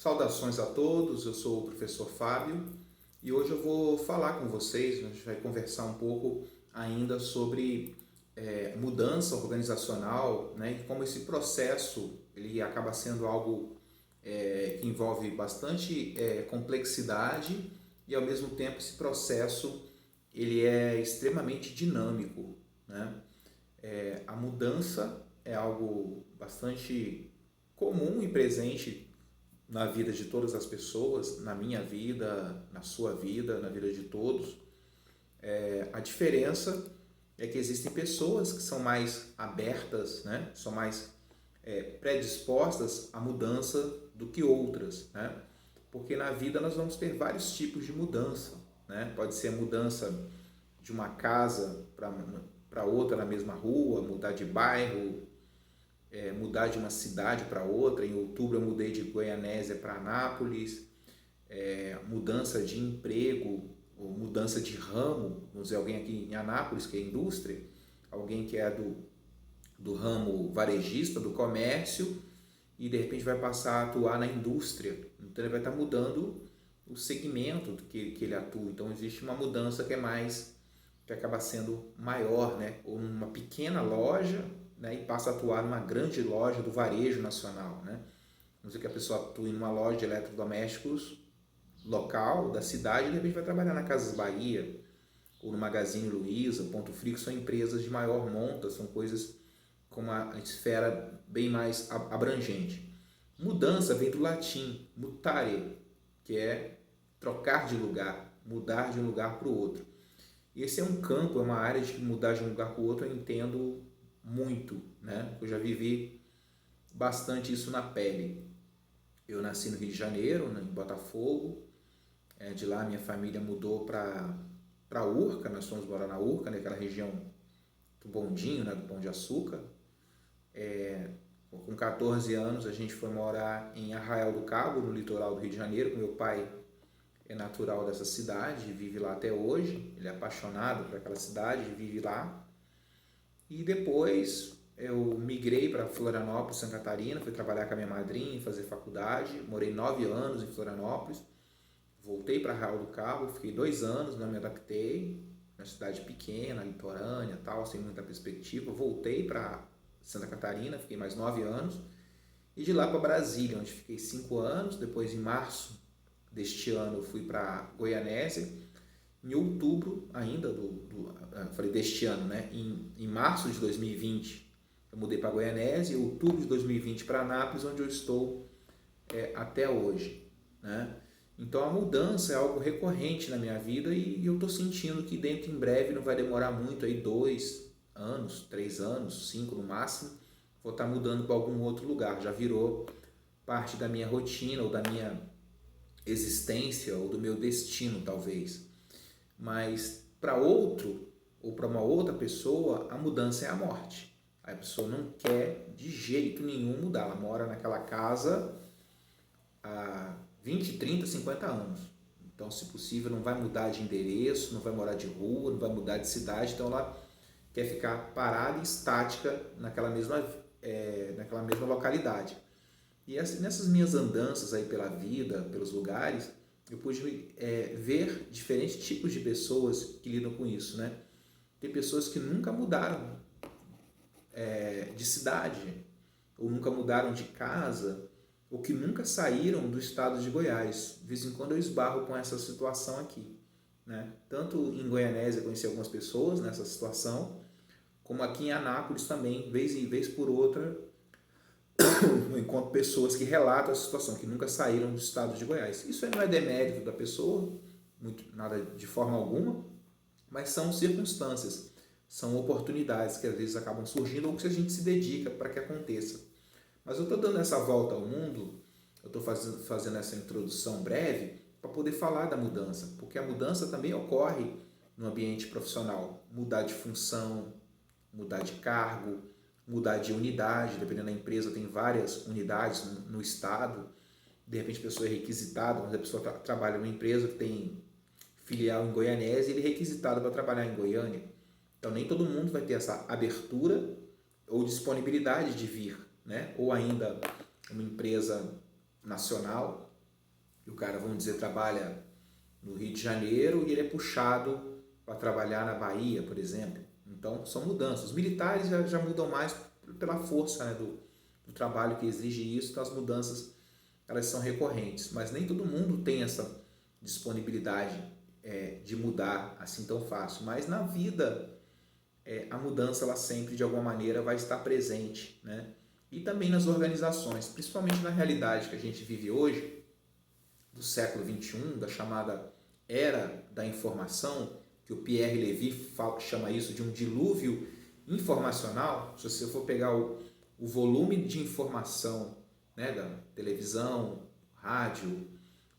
Saudações a todos, eu sou o professor Fábio e hoje eu vou falar com vocês, a gente vai conversar um pouco ainda sobre mudança organizacional, né, e como esse processo ele acaba sendo algo que envolve bastante complexidade e ao mesmo tempo esse processo ele é extremamente dinâmico, né? A mudança é algo bastante comum e presente na vida de todas as pessoas, na minha vida, na sua vida, na vida de todos. A diferença é que existem pessoas que são mais abertas, né? São mais predispostas à mudança do que outras, né? Porque na vida nós vamos ter vários tipos de mudança, né? Pode ser a mudança de uma casa para outra na mesma rua, mudar de bairro, mudar de uma cidade para outra. Em outubro eu mudei de Goianésia para Anápolis, mudança de emprego, ou mudança de ramo. Vamos dizer, alguém aqui em Anápolis que é indústria, alguém que é do ramo varejista, do comércio, e de repente vai passar a atuar na indústria. Então ele vai estar mudando o segmento que ele atua. Então existe uma mudança que acaba sendo maior, né? Ou numa pequena loja, né, e passa a atuar numa grande loja do varejo nacional, né? Vamos dizer que a pessoa atua em uma loja de eletrodomésticos local da cidade e de repente vai trabalhar na Casas Bahia ou no Magazine Luiza, Ponto Frio, que são empresas de maior monta, são coisas com uma esfera bem mais abrangente. Mudança vem do latim mutare, que é trocar de lugar, mudar de um lugar para o outro. E esse é um campo, é uma área de mudar de um lugar para o outro, eu entendo muito, né? Eu já vivi bastante isso na pele. Eu nasci no Rio de Janeiro, em Botafogo. De lá minha família mudou para Urca, nós fomos morar na Urca, naquela região do Bondinho, né, do Pão de Açúcar. Com 14 anos a gente foi morar em Arraial do Cabo, no litoral do Rio de Janeiro. Meu pai é natural dessa cidade, vive lá até hoje. Ele é apaixonado por aquela cidade, vive lá. E depois eu migrei para Florianópolis, Santa Catarina, fui trabalhar com a minha madrinha, fazer faculdade. Morei 9 anos em Florianópolis. Voltei para Arraial do Cabo, fiquei 2 anos, não me adaptei. Uma cidade pequena, litorânea, tal, sem muita perspectiva. Voltei para Santa Catarina, fiquei mais 9 anos. E de lá para Brasília, onde fiquei 5 anos. Depois, em março deste ano, eu fui para Goianésia. Em outubro ainda, falei deste ano, né? Em março de 2020, eu mudei para Goianésia. Em outubro de 2020 para Anápolis, onde eu estou até hoje, né? Então a mudança é algo recorrente na minha vida e eu estou sentindo que dentro em breve, não vai demorar muito, aí 2 anos, 3 anos, 5 no máximo, vou estar mudando para algum outro lugar. Já virou parte da minha rotina ou da minha existência ou do meu destino, talvez. Mas para outro ou para uma outra pessoa, a mudança é a morte. A pessoa não quer de jeito nenhum mudar. Ela mora naquela casa há 20, 30, 50 anos. Então, se possível, não vai mudar de endereço, não vai morar de rua, não vai mudar de cidade. Então, ela quer ficar parada e estática naquela mesma localidade. E nessas minhas andanças aí pela vida, pelos lugares, eu pude ver diferentes tipos de pessoas que lidam com isso, né? Tem pessoas que nunca mudaram de cidade, ou nunca mudaram de casa, ou que nunca saíram do estado de Goiás. De vez em quando eu esbarro com essa situação aqui, né? Tanto em Goianésia eu conheci algumas pessoas nessa situação, como aqui em Anápolis também, vez por outra, eu encontro pessoas que relatam a situação, que nunca saíram do estado de Goiás. Isso aí não é demérito da pessoa, nada de forma alguma, mas são circunstâncias, são oportunidades que às vezes acabam surgindo ou que a gente se dedica para que aconteça. Mas eu estou dando essa volta ao mundo, eu estou fazendo essa introdução breve para poder falar da mudança, porque a mudança também ocorre no ambiente profissional. Mudar de função, mudar de cargo, mudar de unidade, dependendo da empresa, tem várias unidades no estado. De repente a pessoa é requisitada, mas a pessoa trabalha numa empresa que tem filial em Goianésia e ele é requisitado para trabalhar em Goiânia. Então nem todo mundo vai ter essa abertura ou disponibilidade de vir, né? Ou ainda uma empresa nacional E o cara, vamos dizer, trabalha no Rio de Janeiro e ele é puxado para trabalhar na Bahia, por exemplo. Então, são mudanças. Os militares já mudam mais pela força, né, do trabalho que exige isso, então as mudanças elas são recorrentes. Mas nem todo mundo tem essa disponibilidade de mudar assim tão fácil. Mas na vida, a mudança ela sempre, de alguma maneira, vai estar presente, né? E também nas organizações, principalmente na realidade que a gente vive hoje, do século XXI, da chamada Era da Informação, que o Pierre Levy chama isso de um dilúvio informacional. Se você for pegar o volume de informação, né, da televisão, rádio,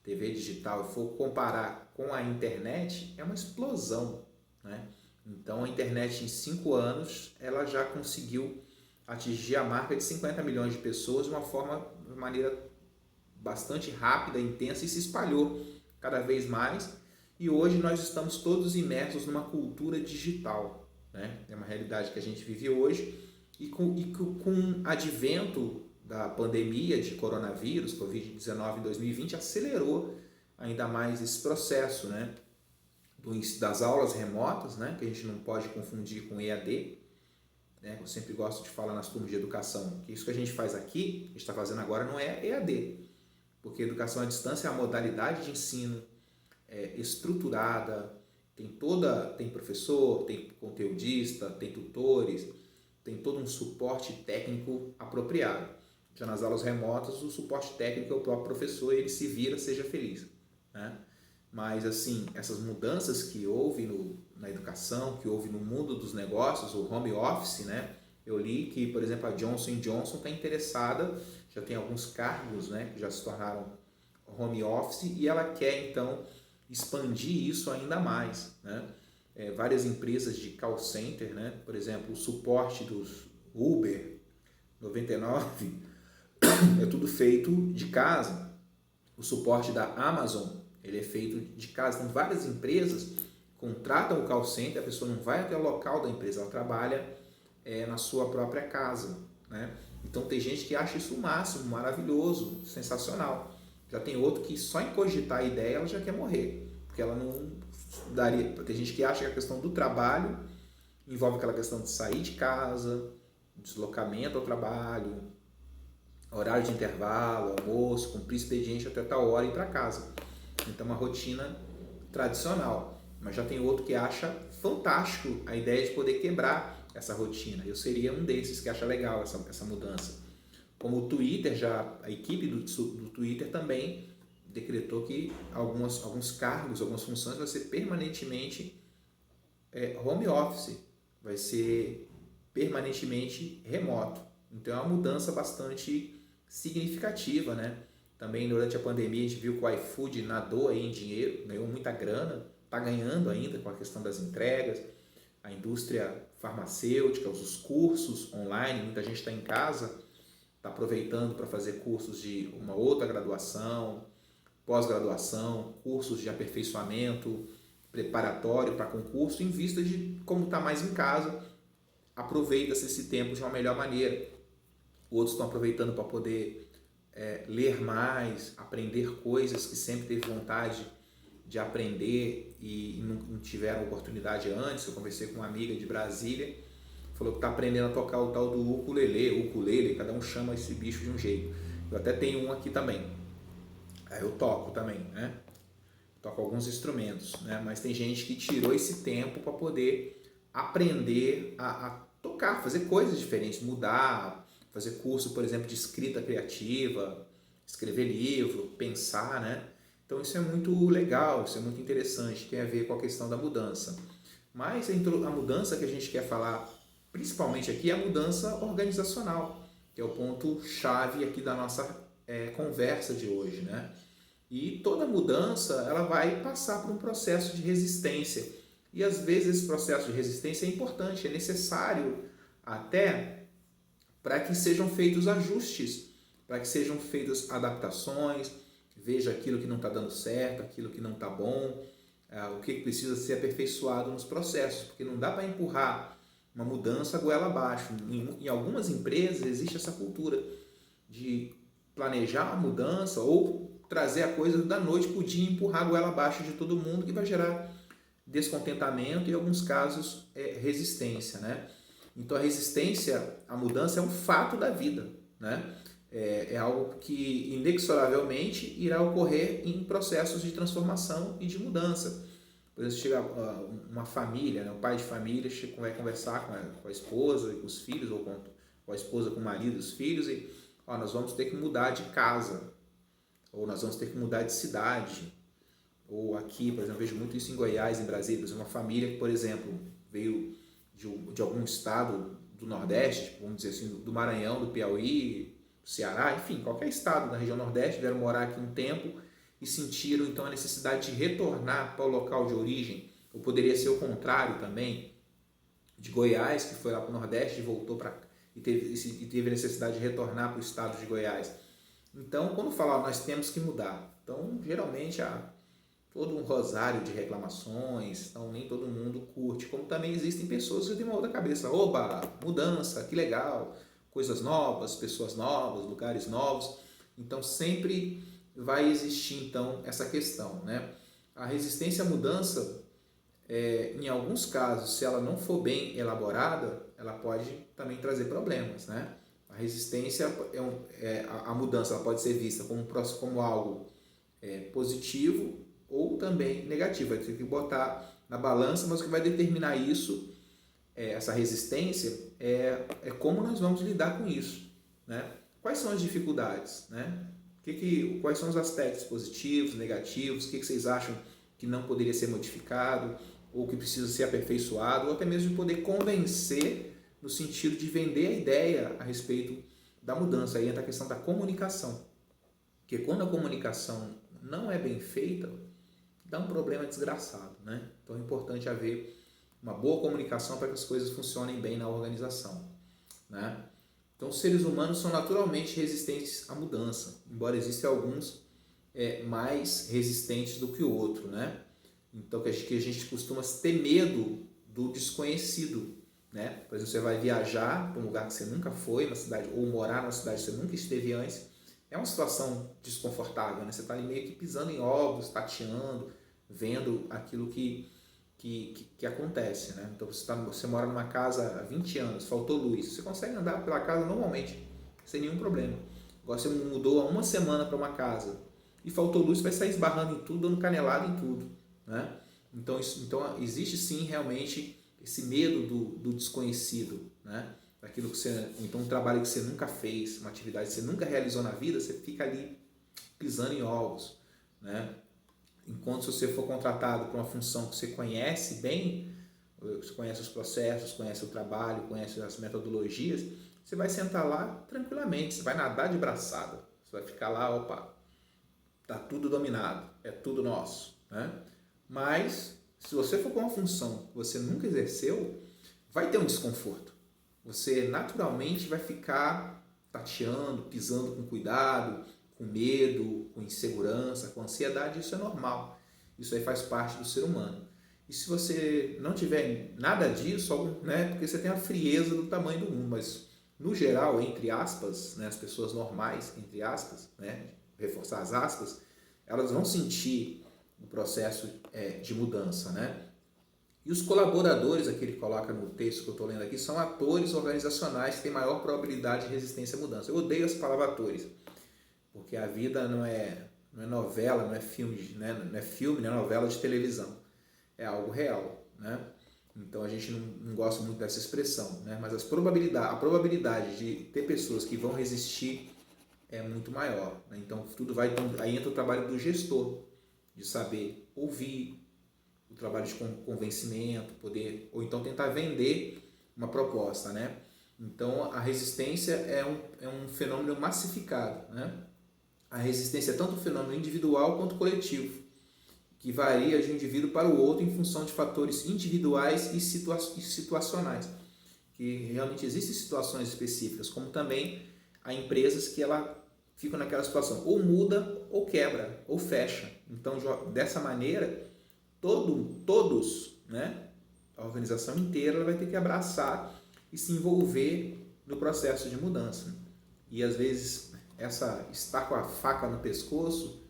TV digital, e for comparar com a internet, é uma explosão, né? Então a internet em 5 anos ela já conseguiu atingir a marca de 50 milhões de pessoas de uma maneira bastante rápida, intensa, e se espalhou cada vez mais. E hoje nós estamos todos imersos numa cultura digital, né? É uma realidade que a gente vive hoje e com o advento da pandemia de coronavírus, Covid-19 em 2020, acelerou ainda mais esse processo, né? Das aulas remotas, né? Que a gente não pode confundir com EAD, né? Eu sempre gosto de falar nas turmas de educação que isso que a gente faz aqui, que a gente está fazendo agora, não é EAD, porque educação à distância é uma modalidade de ensino estruturada, tem professor, tem conteudista, tem tutores, tem todo um suporte técnico apropriado. Já nas aulas remotas, o suporte técnico é o próprio professor e ele se vira, seja feliz, né? Mas, assim, essas mudanças que houve na educação, que houve no mundo dos negócios, o home office, né? Eu li que, por exemplo, a Johnson Johnson está interessada, já tem alguns cargos, né, que já se tornaram home office e ela quer, então, expandir isso ainda mais, né? Várias empresas de call center, né? Por exemplo, o suporte dos Uber 99 é tudo feito de casa. O suporte da Amazon, ele é feito de casa. Então, várias empresas contratam o call center, a pessoa não vai até o local da empresa, ela trabalha na sua própria casa, né? Então, tem gente que acha isso o máximo, maravilhoso, sensacional. Já tem outro que só em cogitar a ideia ela já quer morrer, porque ela não daria. Tem gente que acha que a questão do trabalho envolve aquela questão de sair de casa, deslocamento ao trabalho, horário de intervalo, almoço, cumprir expediente até tal hora e ir para casa. Então, uma rotina tradicional. Mas já tem outro que acha fantástico a ideia de poder quebrar essa rotina. Eu seria um desses que acha legal essa mudança. Como o Twitter, a equipe do Twitter também decretou que alguns cargos, algumas funções vai ser permanentemente home office, vai ser permanentemente remoto. Então é uma mudança bastante significativa, né? Também durante a pandemia a gente viu que o iFood nadou aí em dinheiro, ganhou muita grana, está ganhando ainda com a questão das entregas, a indústria farmacêutica, os cursos online, muita gente está em casa, está aproveitando para fazer cursos de uma outra graduação, pós-graduação, cursos de aperfeiçoamento, preparatório para concurso, em vista de como está mais em casa, aproveita-se esse tempo de uma melhor maneira. Outros estão aproveitando para poder ler mais, aprender coisas que sempre teve vontade de aprender e não tiveram oportunidade antes. Eu conversei com uma amiga de Brasília, falou que está aprendendo a tocar o tal do ukulele, cada um chama esse bicho de um jeito. Eu até tenho um aqui também, eu toco também, né? Toco alguns instrumentos, né? Mas tem gente que tirou esse tempo para poder aprender a tocar, fazer coisas diferentes, mudar, fazer curso, por exemplo, de escrita criativa, escrever livro, pensar, né? Então isso é muito legal, isso é muito interessante, tem a ver com a questão da mudança. Mas a mudança que a gente quer falar, principalmente aqui, é a mudança organizacional, que é o ponto-chave aqui da nossa conversa de hoje, né? E toda mudança, ela vai passar por um processo de resistência. E às vezes esse processo de resistência é importante, é necessário até para que sejam feitos ajustes, para que sejam feitas adaptações, veja aquilo que não está dando certo, aquilo que não está bom, o que precisa ser aperfeiçoado nos processos, porque não dá para empurrar uma mudança goela abaixo. Em algumas empresas existe essa cultura de planejar a mudança ou trazer a coisa da noite para o dia e empurrar a goela abaixo de todo mundo, que vai gerar descontentamento e, em alguns casos, resistência, né? Então, a resistência à mudança é um fato da vida, né? É algo que, inexoravelmente, irá ocorrer em processos de transformação e de mudança. Por exemplo, chega uma família, né? O pai de família vai conversar com a esposa e com os filhos, ou com a esposa com o marido e os filhos, e nós vamos ter que mudar de casa, ou nós vamos ter que mudar de cidade, ou aqui, por exemplo, eu vejo muito isso em Goiás, em Brasília, uma família que, por exemplo, veio de algum estado do Nordeste, vamos dizer assim, do Maranhão, do Piauí, do Ceará, enfim, qualquer estado da região Nordeste, vieram morar aqui um tempo e sentiram então a necessidade de retornar para o local de origem, ou poderia ser o contrário também, de Goiás, que foi lá para o Nordeste e voltou para e teve a necessidade de retornar para o estado de Goiás. Então, quando falar, nós temos que mudar. Então, geralmente há todo um rosário de reclamações, então nem todo mundo curte, como também existem pessoas que têm uma outra cabeça, oba, mudança, que legal, coisas novas, pessoas novas, lugares novos. Então, sempre vai existir então essa questão, né? A resistência à mudança, em alguns casos, se ela não for bem elaborada, ela pode também trazer problemas, né? A resistência a mudança ela pode ser vista como algo positivo ou também negativo. Vai ter que botar na balança, mas o que vai determinar isso, essa resistência, é como nós vamos lidar com isso, né? Quais são as dificuldades, né? Quais são os aspectos positivos, negativos, o que vocês acham que não poderia ser modificado, ou que precisa ser aperfeiçoado, ou até mesmo de poder convencer no sentido de vender a ideia a respeito da mudança. Aí entra a questão da comunicação, porque quando a comunicação não é bem feita, dá um problema desgraçado, né? Então é importante haver uma boa comunicação para que as coisas funcionem bem na organização, né? Então, os seres humanos são naturalmente resistentes à mudança, embora existam alguns mais resistentes do que o outro, né? Então, que a gente costuma ter medo do desconhecido, né? Por exemplo, você vai viajar para um lugar que você nunca foi, uma cidade, ou morar numa cidade que você nunca esteve antes, é uma situação desconfortável, né? Você está ali meio que pisando em ovos, tateando, vendo aquilo que acontece, né? Então você mora numa casa há 20 anos, faltou luz, você consegue andar pela casa normalmente, sem nenhum problema. Agora você mudou há uma semana para uma casa e faltou luz, você vai sair esbarrando em tudo, dando canelada em tudo, né? Então existe sim realmente esse medo do desconhecido, né? Daquilo que então um trabalho que você nunca fez, uma atividade que você nunca realizou na vida, você fica ali pisando em ovos, né? Enquanto se você for contratado para uma função que você conhece bem, você conhece os processos, conhece o trabalho, conhece as metodologias, você vai sentar lá tranquilamente, você vai nadar de braçada, você vai ficar lá, opa, tá tudo dominado, é tudo nosso, né? Mas se você for para uma função que você nunca exerceu, vai ter um desconforto. Você naturalmente vai ficar tateando, pisando com cuidado, com medo, com insegurança, com ansiedade. Isso é normal. Isso aí faz parte do ser humano. E se você não tiver nada disso, né, porque você tem a frieza do tamanho do mundo, mas no geral, entre aspas, né, as pessoas normais, entre aspas, né, reforçar as aspas, elas vão sentir o processo de mudança, né? E os colaboradores, aqui ele coloca no texto que eu estou lendo aqui, são atores organizacionais que têm maior probabilidade de resistência à mudança. Eu odeio essa palavra atores, porque a vida não é novela, não é filme, né? Não é filme, não é novela de televisão. É algo real, né? Então a gente não gosta muito dessa expressão, né? Mas a probabilidade de ter pessoas que vão resistir é muito maior, né? Então aí entra o trabalho do gestor, de saber ouvir, o trabalho de convencimento, ou então tentar vender uma proposta, né? Então a resistência é um fenômeno massificado, né? A resistência é tanto um fenômeno individual quanto coletivo, que varia de um indivíduo para o outro em função de fatores individuais e situacionais, que realmente existem situações específicas, como também há empresas que ela fica naquela situação, ou muda, ou quebra, ou fecha. Então, dessa maneira, todos, né, a organização inteira ela vai ter que abraçar e se envolver no processo de mudança. E às vezes estar com a faca no pescoço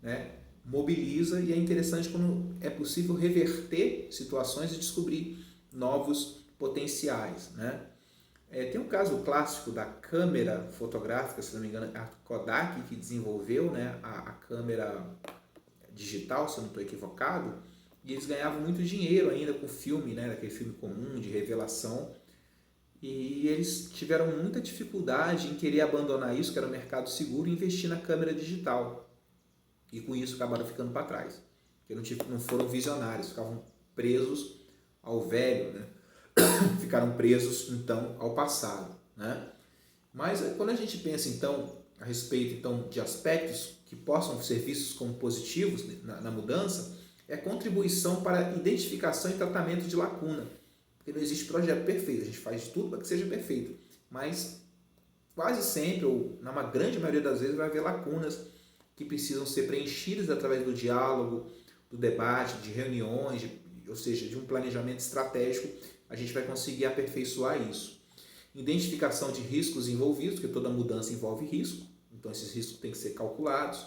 né, mobiliza, e é interessante quando é possível reverter situações e descobrir novos potenciais, né? Tem um caso clássico da câmera fotográfica, se não me engano, a Kodak que desenvolveu, né, a câmera digital, se eu não estou equivocado, e eles ganhavam muito dinheiro ainda com filme, né, daquele filme comum de revelação, e eles tiveram muita dificuldade em querer abandonar isso, que era um mercado seguro, e investir na câmera digital. E com isso acabaram ficando para trás, porque não foram visionários, ficavam presos ao velho, né? Ficaram presos então ao passado, né? Mas quando a gente pensa então a respeito então de aspectos que possam ser vistos como positivos na mudança, é a contribuição para a identificação e tratamento de lacuna, porque não existe projeto perfeito, a gente faz de tudo para que seja perfeito, mas quase sempre, ou na grande maioria das vezes, vai haver lacunas que precisam ser preenchidas através do diálogo, do debate, de reuniões, ou seja, de um planejamento estratégico, a gente vai conseguir aperfeiçoar isso. Identificação de riscos envolvidos, porque toda mudança envolve risco, então esses riscos têm que ser calculados.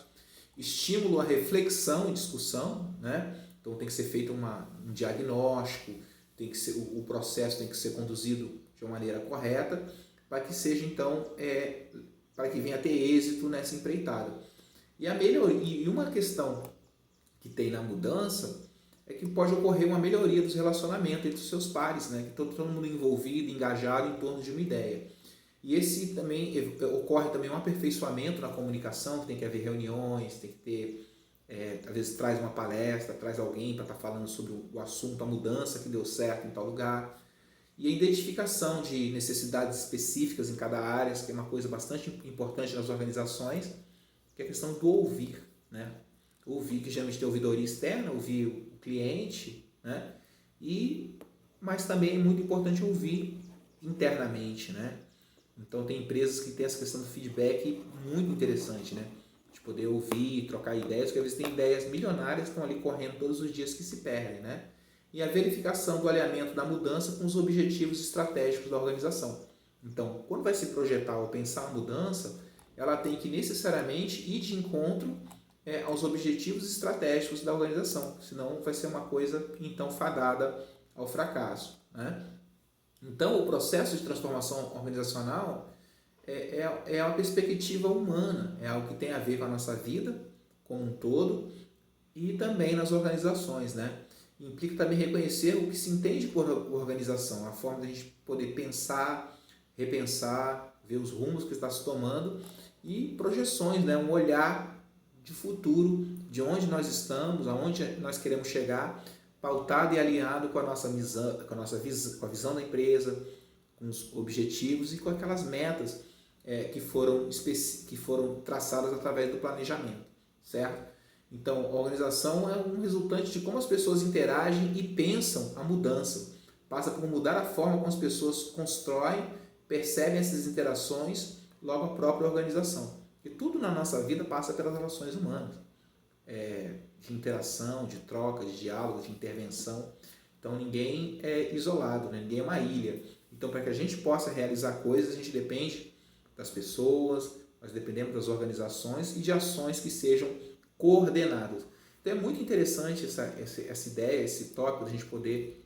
Estímulo à reflexão e discussão, né? Então tem que ser feito um diagnóstico, o processo tem que ser conduzido de uma maneira correta, para que seja então, para que venha a ter êxito nessa empreitada. E uma questão que tem na mudança é que pode ocorrer uma melhoria dos relacionamentos entre os seus pares, né? Que todo mundo envolvido, engajado em torno de uma ideia. E esse também ocorre também um aperfeiçoamento na comunicação, que tem que haver reuniões, tem que ter, às vezes traz uma palestra, traz alguém para estar falando sobre o assunto, a mudança que deu certo em tal lugar. E a identificação de necessidades específicas em cada área, que é uma coisa bastante importante nas organizações, que é a questão do ouvir, né? Ouvir, que geralmente tem ouvidoria externa, ouvir o cliente, né? Mas também é muito importante ouvir internamente, né? Então tem empresas que têm essa questão do feedback muito interessante, né? De poder ouvir, trocar ideias, porque às vezes tem ideias milionárias que estão ali correndo todos os dias que se perdem, né? E a verificação do alinhamento da mudança com os objetivos estratégicos da organização. Então, quando vai se projetar ou pensar a mudança, ela tem que necessariamente ir de encontro aos objetivos estratégicos da organização, senão vai ser uma coisa então fadada ao fracasso, né? Então, o processo de transformação organizacional é uma perspectiva humana, é algo que tem a ver com a nossa vida como um todo e também nas organizações, né? Implica também reconhecer o que se entende por organização, a forma de a gente poder pensar, repensar, ver os rumos que está se tomando e projeções, né? Um olhar de futuro, de onde nós estamos, aonde nós queremos chegar, pautado e alinhado com a nossa visão, com a visão da empresa, com os objetivos e com aquelas metas que foram traçadas através do planejamento, certo? Então, a organização é um resultante de como as pessoas interagem e pensam a mudança. Passa por mudar a forma como as pessoas constroem, percebem essas interações, logo a própria organização. Porque tudo na nossa vida passa pelas relações humanas, de interação, de troca, de diálogo, de intervenção. Então ninguém é isolado, né? Ninguém é uma ilha. Então para que a gente possa realizar coisas, a gente depende das pessoas, nós dependemos das organizações e de ações que sejam coordenadas. Então é muito interessante essa ideia, esse tópico de a gente poder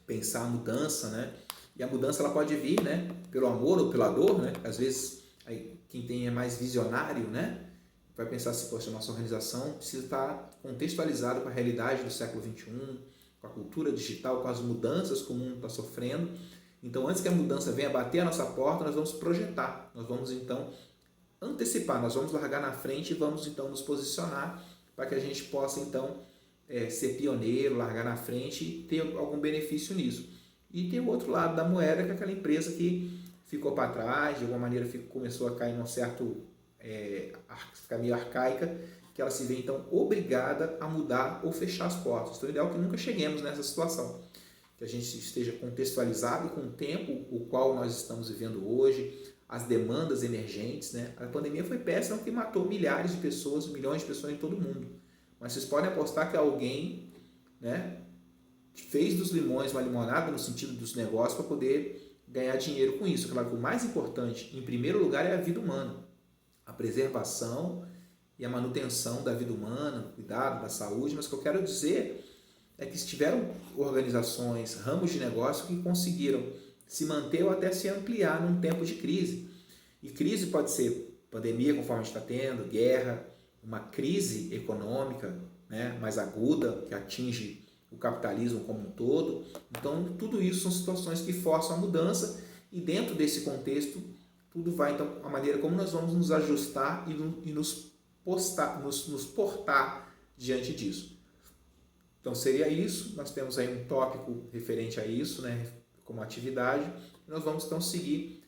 pensar a mudança, né? E a mudança ela pode vir, né, pelo amor ou pela dor, né? Às vezes quem é mais visionário, né, vai pensar assim, poxa, a nossa organização precisa estar contextualizada com a realidade do século XXI, com a cultura digital, com as mudanças que o mundo está sofrendo. Então, antes que a mudança venha bater a nossa porta, nós vamos projetar, nós vamos então antecipar, nós vamos largar na frente e vamos então nos posicionar para que a gente possa então ser pioneiro, largar na frente e ter algum benefício nisso. E tem o outro lado da moeda, que é aquela empresa que ficou para trás, de alguma maneira começou a cair num certo, ficar meio arcaica, que ela se vê então obrigada a mudar ou fechar as portas. Então, o ideal é que nunca cheguemos nessa situação, que a gente esteja contextualizado com o tempo o qual nós estamos vivendo hoje, as demandas emergentes, né? A pandemia foi péssima porque matou milhares de pessoas, milhões de pessoas em todo o mundo. Mas vocês podem apostar que alguém, né, fez dos limões uma limonada no sentido dos negócios para poder ganhar dinheiro com isso. Claro que o mais importante, em primeiro lugar, é a vida humana. A preservação e a manutenção da vida humana, cuidado da saúde, mas o que eu quero dizer é que tiveram organizações, ramos de negócio que conseguiram se manter ou até se ampliar num tempo de crise. E crise pode ser pandemia, conforme a gente está tendo, guerra, uma crise econômica, né, mais aguda, que atinge o capitalismo como um todo. Então, tudo isso são situações que forçam a mudança e dentro desse contexto, tudo vai, então, a maneira como nós vamos nos ajustar e nos portar diante disso. Então, seria isso. Nós temos aí um tópico referente a isso, né, como atividade. Nós vamos, então, seguir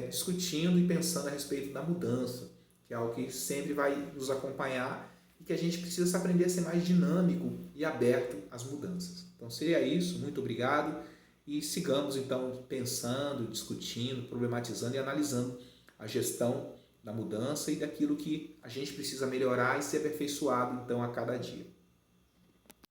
discutindo e pensando a respeito da mudança, que é algo que sempre vai nos acompanhar e que a gente precisa aprender a ser mais dinâmico e aberto às mudanças. Então, seria isso. Muito obrigado e sigamos, então, pensando, discutindo, problematizando e analisando a gestão da mudança e daquilo que a gente precisa melhorar e ser aperfeiçoado, então, a cada dia.